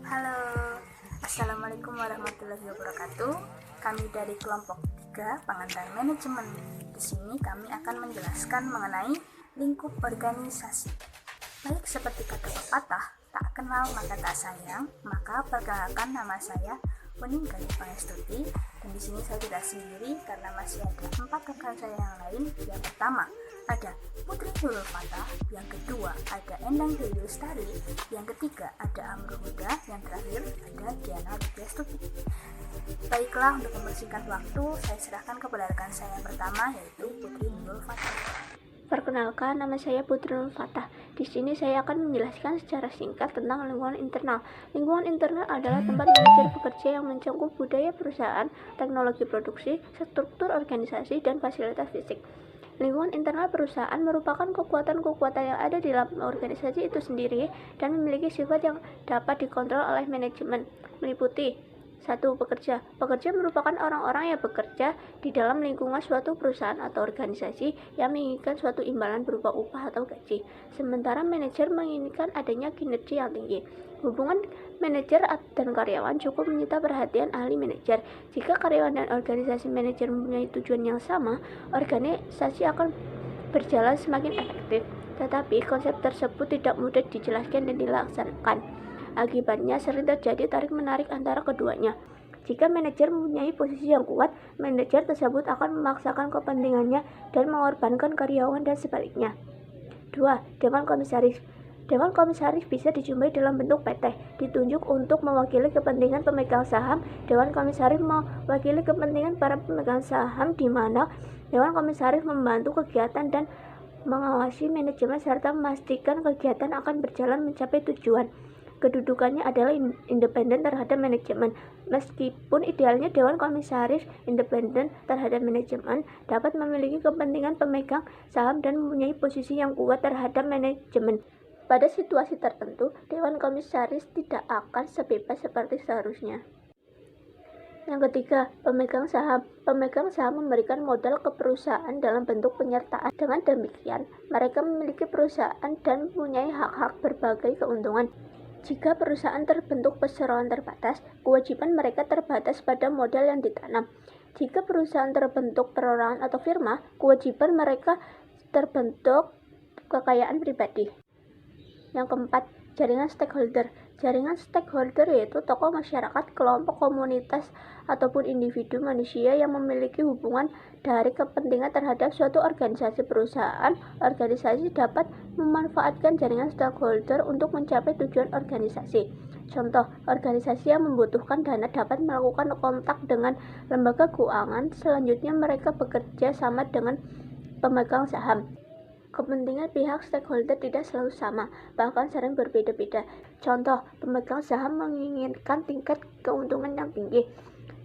Halo, Assalamualaikum warahmatullahi wabarakatuh. Kami dari kelompok 3 pengantar manajemen. Di sini kami akan menjelaskan mengenai lingkup organisasi. Baik seperti kata pepatah, tak kenal maka tak sayang, maka perkenalkan nama saya Uning Galuh Pangestuti, dan di sini saya tidak sendiri karena masih ada 4 rekan saya yang lain. Yang pertama ada Putri Nurul Fatah, yang kedua ada Endang Dewi Lestari, yang ketiga ada Amrul Huda, yang terakhir ada Diana Widyastuti. Baiklah, untuk membersihkan waktu, saya serahkan kepada rekan saya yang pertama, yaitu Putri Nurul Fatah. Perkenalkan, nama saya Putri Nurul Fatah. Di sini saya akan menjelaskan secara singkat tentang lingkungan internal. Lingkungan internal adalah tempat manajer bekerja yang mencakup budaya perusahaan, teknologi produksi, struktur organisasi, dan fasilitas fisik. Lingkungan internal perusahaan merupakan kekuatan-kekuatan yang ada di dalam organisasi itu sendiri dan memiliki sifat yang dapat dikontrol oleh manajemen, meliputi 1. Pekerja. Pekerja merupakan orang-orang yang bekerja di dalam lingkungan suatu perusahaan atau organisasi yang menginginkan suatu imbalan berupa upah atau gaji. Sementara manajer menginginkan adanya kinerja yang tinggi. Hubungan manajer dan karyawan cukup menyita perhatian ahli manajer. Jika karyawan dan organisasi manajer mempunyai tujuan yang sama, organisasi akan berjalan semakin efektif. Tetapi konsep tersebut tidak mudah dijelaskan dan dilaksanakan. Akibatnya sering terjadi tarik-menarik antara keduanya. Jika manajer mempunyai posisi yang kuat, manajer tersebut akan memaksakan kepentingannya dan mengorbankan karyawan dan sebaliknya. 2. Dewan Komisaris. Dewan Komisaris bisa dijumpai dalam bentuk PT, ditunjuk untuk mewakili kepentingan pemegang saham. Dewan Komisaris mewakili kepentingan para pemegang saham, di mana Dewan Komisaris membantu kegiatan dan mengawasi manajemen serta memastikan kegiatan akan berjalan mencapai tujuan. Kedudukannya adalah independen terhadap manajemen. Meskipun idealnya Dewan Komisaris independen terhadap manajemen, dapat memiliki kepentingan pemegang saham dan mempunyai posisi yang kuat terhadap manajemen. Pada situasi tertentu, Dewan Komisaris tidak akan sebebas seperti seharusnya. Yang ketiga, pemegang saham. Pemegang saham memberikan modal ke perusahaan dalam bentuk penyertaan. Dengan demikian, mereka memiliki perusahaan dan mempunyai hak-hak berbagai keuntungan. Jika perusahaan terbentuk perseroan terbatas, kewajiban mereka terbatas pada modal yang ditanam. Jika perusahaan terbentuk perorangan atau firma, kewajiban mereka terbentuk kekayaan pribadi. Yang keempat, jaringan stakeholder. Jaringan stakeholder yaitu tokoh masyarakat, kelompok komunitas, ataupun individu manusia yang memiliki hubungan dari kepentingan terhadap suatu organisasi perusahaan. Organisasi dapat memanfaatkan jaringan stakeholder untuk mencapai tujuan organisasi. Contoh, organisasi yang membutuhkan dana dapat melakukan kontak dengan lembaga keuangan. Selanjutnya, mereka bekerja sama dengan pemegang saham. Kepentingan pihak stakeholder tidak selalu sama, bahkan sering berbeda-beda. Contoh, pemegang saham menginginkan tingkat keuntungan yang tinggi,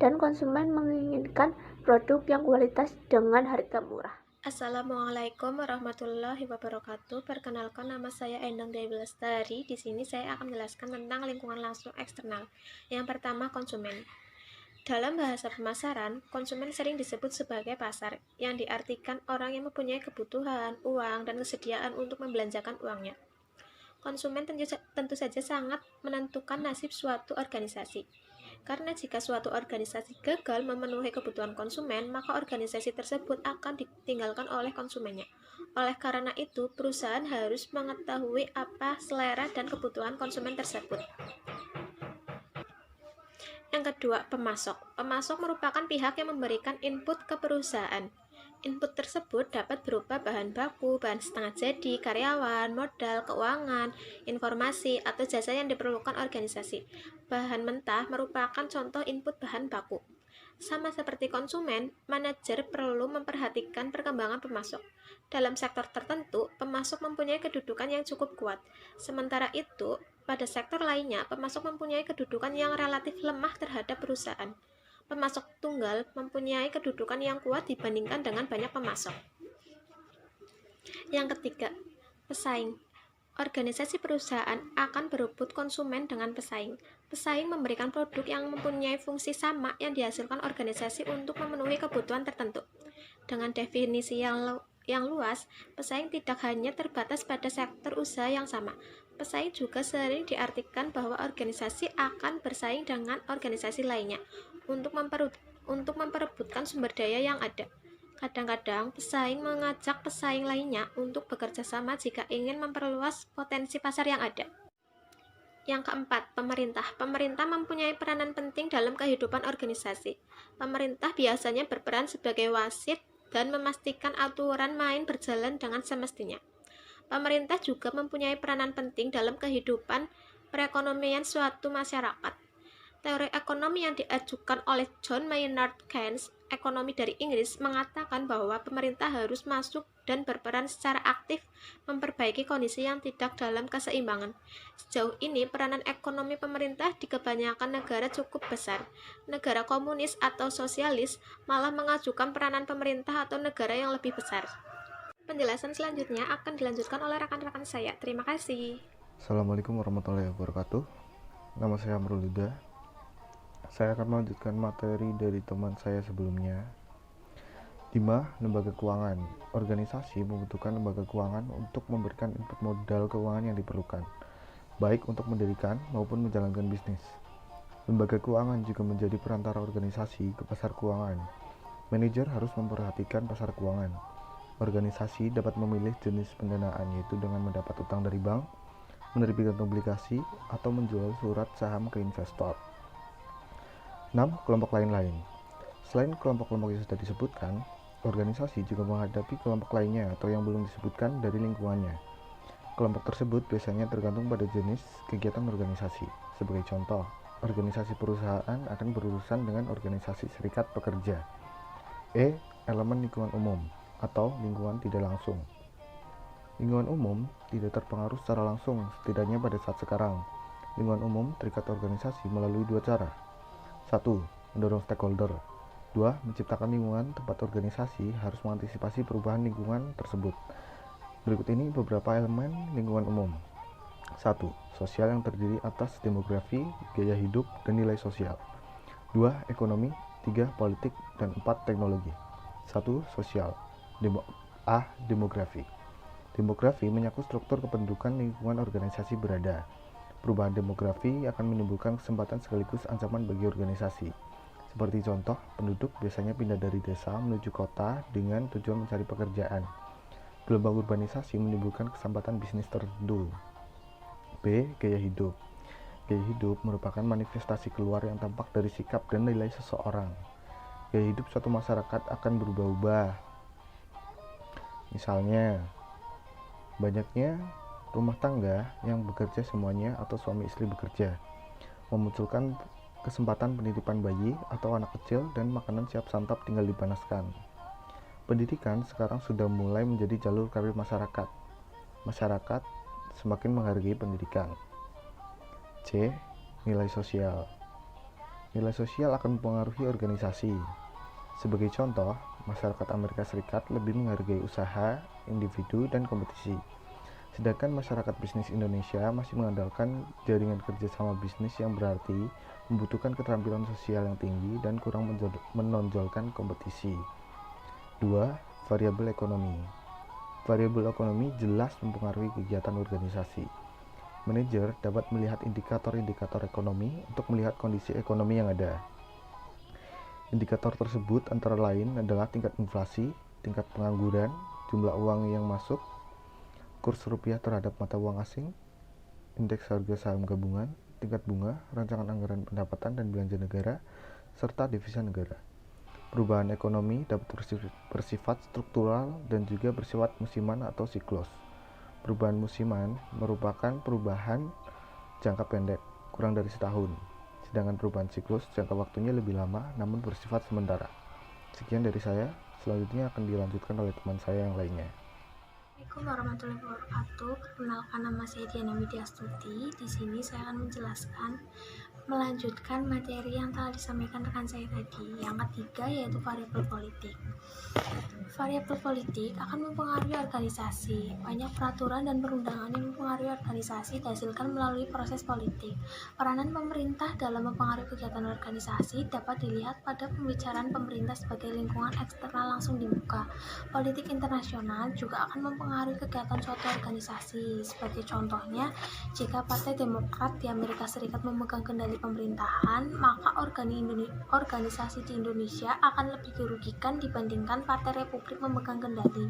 dan konsumen menginginkan produk yang kualitas dengan harga murah. Assalamualaikum warahmatullahi wabarakatuh. Perkenalkan, nama saya Endang Dewi Lestari. Di sini saya akan menjelaskan tentang lingkungan langsung eksternal. Yang pertama, konsumen. Dalam bahasa pemasaran, konsumen sering disebut sebagai pasar, yang diartikan orang yang mempunyai kebutuhan, uang, dan kesediaan untuk membelanjakan uangnya. Konsumen tentu saja sangat menentukan nasib suatu organisasi. Karena jika suatu organisasi gagal memenuhi kebutuhan konsumen, maka organisasi tersebut akan ditinggalkan oleh konsumennya. Oleh karena itu, perusahaan harus mengetahui apa selera dan kebutuhan konsumen tersebut. Yang kedua, pemasok. Pemasok merupakan pihak yang memberikan input ke perusahaan. Input tersebut dapat berupa bahan baku, bahan setengah jadi, karyawan, modal, keuangan, informasi, atau jasa yang diperlukan organisasi. Bahan mentah merupakan contoh input bahan baku. Sama seperti konsumen, manajer perlu memperhatikan perkembangan pemasok. Dalam sektor tertentu, pemasok mempunyai kedudukan yang cukup kuat. Sementara itu, pada sektor lainnya, pemasok mempunyai kedudukan yang relatif lemah terhadap perusahaan. Pemasok tunggal mempunyai kedudukan yang kuat dibandingkan dengan banyak pemasok. Yang ketiga, pesaing. Organisasi perusahaan akan berebut konsumen dengan pesaing. Pesaing memberikan produk yang mempunyai fungsi sama yang dihasilkan organisasi untuk memenuhi kebutuhan tertentu. Dengan definisi yang luas, pesaing tidak hanya terbatas pada sektor usaha yang sama. Pesaing juga sering diartikan bahwa organisasi akan bersaing dengan organisasi lainnya untuk memperebutkan sumber daya yang ada. Kadang-kadang, pesaing mengajak pesaing lainnya untuk bekerja sama jika ingin memperluas potensi pasar yang ada. Yang keempat, pemerintah. Pemerintah mempunyai peranan penting dalam kehidupan organisasi. Pemerintah biasanya berperan sebagai wasit dan memastikan aturan main berjalan dengan semestinya. Pemerintah juga mempunyai peranan penting dalam kehidupan perekonomian suatu masyarakat. Teori ekonomi yang diajukan oleh John Maynard Keynes, ekonomi dari Inggris, mengatakan bahwa pemerintah harus masuk dan berperan secara aktif memperbaiki kondisi yang tidak dalam keseimbangan. Sejauh ini, peranan ekonomi pemerintah di kebanyakan negara cukup besar. Negara komunis atau sosialis malah mengajukan peranan pemerintah atau negara yang lebih besar. Penjelasan selanjutnya akan dilanjutkan oleh rekan-rekan saya. Terima kasih. Assalamualaikum warahmatullahi wabarakatuh. Nama saya Amrul Huda. Saya akan melanjutkan materi dari teman saya sebelumnya. 5. Lembaga keuangan. Organisasi membutuhkan lembaga keuangan untuk memberikan input modal keuangan yang diperlukan, baik untuk mendirikan maupun menjalankan bisnis. Lembaga keuangan juga menjadi perantara organisasi ke pasar keuangan. Manajer harus memperhatikan pasar keuangan. Organisasi dapat memilih jenis pendanaan, yaitu dengan mendapat utang dari bank, menerbitkan obligasi, atau menjual surat saham ke investor. 6. Kelompok lain-lain. Selain kelompok-kelompok yang sudah disebutkan, organisasi juga menghadapi kelompok lainnya atau yang belum disebutkan dari lingkungannya. Kelompok tersebut biasanya tergantung pada jenis kegiatan organisasi. Sebagai contoh, organisasi perusahaan akan berurusan dengan organisasi serikat pekerja. Elemen lingkungan umum atau lingkungan tidak langsung. Lingkungan umum tidak terpengaruh secara langsung, setidaknya pada saat sekarang. Lingkungan umum terikat organisasi melalui 2 cara. 1. Mendorong stakeholder. 2. Menciptakan lingkungan tempat organisasi harus mengantisipasi perubahan lingkungan tersebut. Berikut ini beberapa elemen lingkungan umum. 1. Sosial yang terdiri atas demografi, gaya hidup, dan nilai sosial. 2. Ekonomi. 3. Politik. Dan 4. Teknologi. 1. Sosial. Demografi. Demografi menyangkut struktur kependudukan lingkungan organisasi berada. Perubahan demografi akan menimbulkan kesempatan sekaligus ancaman bagi organisasi. Seperti contoh, penduduk biasanya pindah dari desa menuju kota dengan tujuan mencari pekerjaan. Gelombang urbanisasi menimbulkan kesempatan bisnis tertentu. B. Gaya hidup. Gaya hidup merupakan manifestasi keluar yang tampak dari sikap dan nilai seseorang. Gaya hidup suatu masyarakat akan berubah-ubah. Misalnya, banyaknya rumah tangga yang bekerja semuanya atau suami istri bekerja, memunculkan kesempatan penitipan bayi atau anak kecil dan makanan siap santap tinggal dipanaskan. Pendidikan sekarang sudah mulai menjadi jalur karir masyarakat. Masyarakat semakin menghargai pendidikan. C. Nilai sosial. Nilai sosial akan mempengaruhi organisasi. Sebagai contoh, masyarakat Amerika Serikat lebih menghargai usaha, individu, dan kompetisi. Sedangkan masyarakat bisnis Indonesia masih mengandalkan jaringan kerjasama bisnis yang berarti membutuhkan keterampilan sosial yang tinggi dan kurang menonjolkan kompetisi. 2. Variabel ekonomi. Variabel ekonomi jelas mempengaruhi kegiatan organisasi. Manajer dapat melihat indikator-indikator ekonomi untuk melihat kondisi ekonomi yang ada. Indikator tersebut antara lain adalah tingkat inflasi, tingkat pengangguran, jumlah uang yang masuk, kurs rupiah terhadap mata uang asing, indeks harga saham gabungan, tingkat bunga, rancangan anggaran pendapatan dan belanja negara, serta devisa negara. Perubahan ekonomi dapat bersifat struktural dan juga bersifat musiman atau siklus. Perubahan musiman merupakan perubahan jangka pendek, kurang dari setahun. Sedangkan perubahan siklus jangka waktunya lebih lama namun bersifat sementara. Sekian dari saya, selanjutnya akan dilanjutkan oleh teman saya yang lainnya. Assalamualaikum warahmatullahi wabarakatuh. Perkenalkan, nama saya Diana Widya Stuti. Di sini saya akan menjelaskan melanjutkan materi yang telah disampaikan rekan saya tadi. Yang ketiga yaitu variabel politik. Variabel politik akan mempengaruhi organisasi. Banyak peraturan dan perundangan yang mempengaruhi organisasi dihasilkan melalui proses politik. Peranan pemerintah dalam mempengaruhi kegiatan organisasi dapat dilihat pada pembicaraan pemerintah sebagai lingkungan eksternal langsung di muka. Politik internasional juga akan mempengaruhi kegiatan suatu organisasi. Sebagai contohnya, jika Partai Demokrat di Amerika Serikat memegang kendali pemerintahan, maka organisasi di Indonesia akan lebih dirugikan dibandingkan Partai Republik memegang kendali.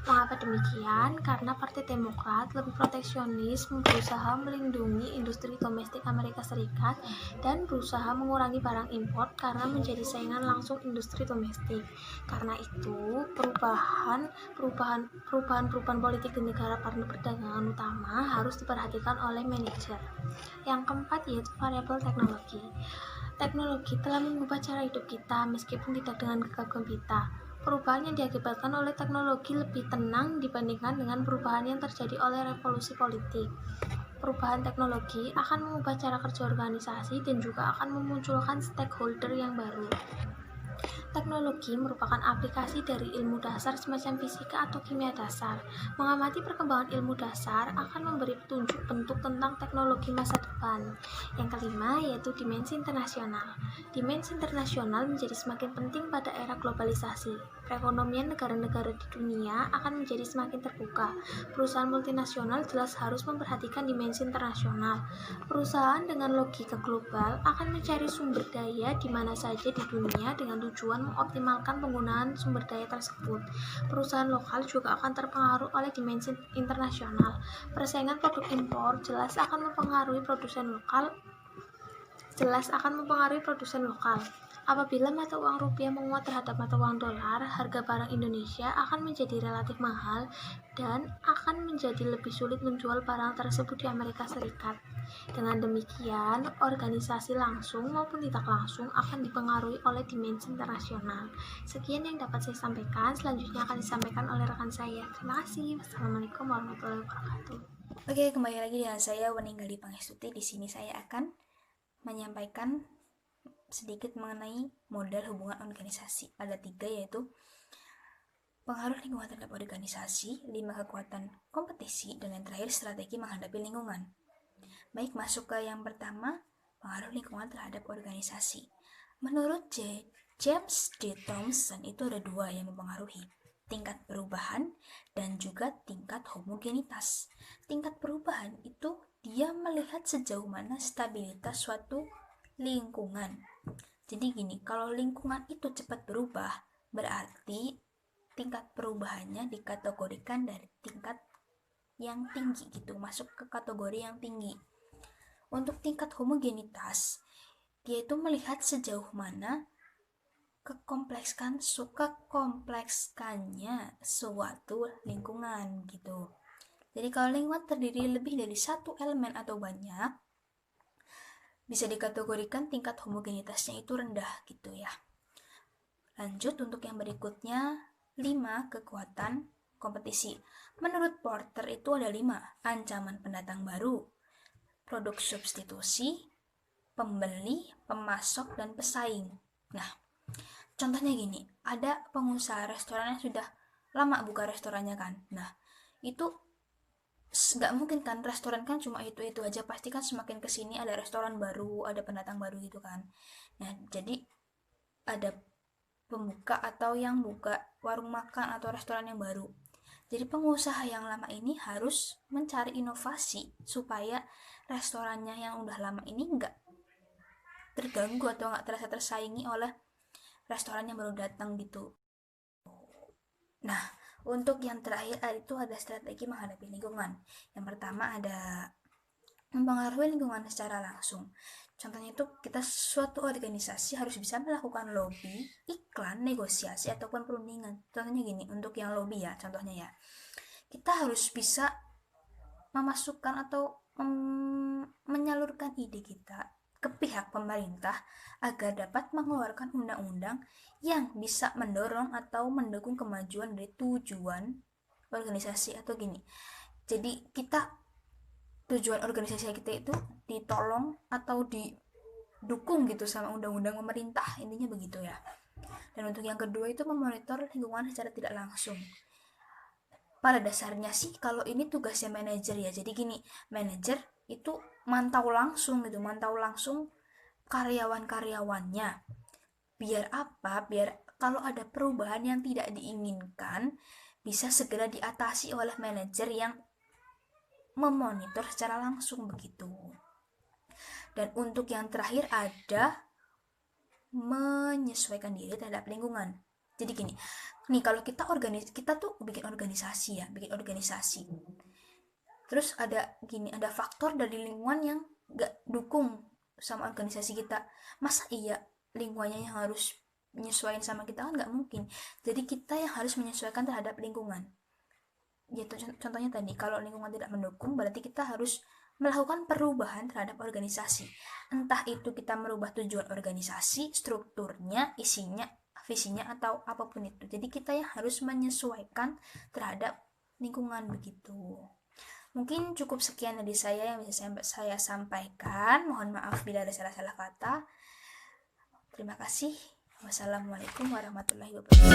Mengapa demikian? Karena Partai Demokrat lebih proteksionis, berusaha melindungi industri domestik Amerika Serikat dan berusaha mengurangi barang impor karena menjadi saingan langsung industri domestik. Karena itu, perubahan politik di negara partner perdagangan utama harus diperhatikan oleh manajer. Yang keempat yaitu variabel teknologi. Teknologi telah mengubah cara hidup kita meskipun tidak dengan gegap gempita. Perubahan yang diakibatkan oleh teknologi lebih tenang dibandingkan dengan perubahan yang terjadi oleh revolusi politik. Perubahan teknologi akan mengubah cara kerja organisasi dan juga akan memunculkan stakeholder yang baru. Teknologi merupakan aplikasi dari ilmu dasar semacam fisika atau kimia dasar. Mengamati perkembangan ilmu dasar akan memberi petunjuk bentuk tentang teknologi masa depan. Yang kelima yaitu dimensi internasional. Dimensi internasional menjadi semakin penting pada era globalisasi. Perekonomian negara-negara di dunia akan menjadi semakin terbuka. Perusahaan multinasional jelas harus memperhatikan dimensi internasional. Perusahaan dengan logika global akan mencari sumber daya di mana saja di dunia dengan tujuan mengoptimalkan penggunaan sumber daya tersebut. Perusahaan lokal juga akan terpengaruh oleh dimensi internasional. Persaingan produk impor jelas akan mempengaruhi produsen lokal. Apabila mata uang rupiah menguat terhadap mata uang dolar, harga barang Indonesia akan menjadi relatif mahal dan akan menjadi lebih sulit menjual barang tersebut di Amerika Serikat. Dengan demikian, organisasi langsung maupun tidak langsung akan dipengaruhi oleh dimensi internasional. Sekian yang dapat saya sampaikan, selanjutnya akan disampaikan oleh rekan saya. Terima kasih. Wassalamualaikum warahmatullahi wabarakatuh. Oke, kembali lagi dengan saya Weninggali Pangestuti. Di sini saya akan menyampaikan sedikit mengenai modal hubungan organisasi. Ada 3 yaitu pengaruh lingkungan terhadap organisasi, 5 kekuatan kompetisi, dan yang terakhir strategi menghadapi lingkungan. Baik, masuk ke yang pertama, pengaruh lingkungan terhadap organisasi. Menurut James D. Thomson itu ada 2 yang mempengaruhi, tingkat perubahan dan juga tingkat homogenitas. Tingkat perubahan itu dia melihat sejauh mana stabilitas suatu lingkungan. Jadi gini, kalau lingkungan itu cepat berubah, berarti tingkat perubahannya dikategorikan dari tingkat yang tinggi gitu, masuk ke kategori yang tinggi. Untuk tingkat homogenitas, dia itu melihat sejauh mana kekomplekskannya suatu lingkungan gitu. Jadi kalau lingkungan terdiri lebih dari satu elemen atau banyak, bisa dikategorikan tingkat homogenitasnya itu rendah gitu ya. Lanjut untuk yang berikutnya, 5 kekuatan kompetisi. Menurut Porter itu ada 5, ancaman pendatang baru, produk substitusi, pembeli, pemasok, dan pesaing. Nah, contohnya gini, ada pengusaha restoran yang sudah lama buka restorannya kan. Nah, itu nggak mungkin kan, restoran kan cuma itu aja, pasti kan semakin kesini ada restoran baru, ada pendatang baru gitu kan. Nah, jadi ada pembuka atau yang buka warung makan atau restoran yang baru. Jadi pengusaha yang lama ini harus mencari inovasi supaya restorannya yang udah lama ini nggak terganggu atau nggak terasa tersaingi oleh restoran yang baru datang gitu. Nah, untuk yang terakhir itu ada strategi menghadapi lingkungan. Yang pertama ada mempengaruhi lingkungan secara langsung. Contohnya itu kita suatu organisasi harus bisa melakukan lobby, iklan, negosiasi, ataupun perundingan. Contohnya gini, untuk yang lobby ya, contohnya ya. Kita harus bisa memasukkan atau menyalurkan ide kita ke pihak pemerintah agar dapat mengeluarkan undang-undang yang bisa mendorong atau mendukung kemajuan dari tujuan organisasi atau gini. Jadi tujuan organisasi kita itu ditolong atau dukung gitu sama undang-undang pemerintah, intinya begitu ya. Dan untuk yang kedua itu memonitor lingkungan secara tidak langsung. Pada dasarnya sih kalau ini tugasnya manajer ya, jadi gini, manajer itu mantau langsung karyawan-karyawannya. Biar apa? Biar kalau ada perubahan yang tidak diinginkan bisa segera diatasi oleh manajer yang memonitor secara langsung begitu. Dan untuk yang terakhir ada menyesuaikan diri terhadap lingkungan. Jadi gini, nih kalau kita tuh bikin organisasi. Terus ada faktor dari lingkungan yang gak dukung sama organisasi kita. Masa iya lingkungannya yang harus menyesuaikan sama kita? Kan gak mungkin. Jadi kita yang harus menyesuaikan terhadap lingkungan. Ya contohnya tadi, kalau lingkungan tidak mendukung berarti kita harus melakukan perubahan terhadap organisasi. Entah itu kita merubah tujuan organisasi, strukturnya, isinya, visinya, atau apapun itu. Jadi kita yang harus menyesuaikan terhadap lingkungan begitu. Mungkin cukup sekian dari saya yang bisa saya sampaikan. Mohon maaf bila ada salah-salah kata. Terima kasih. Wassalamualaikum warahmatullahi wabarakatuh.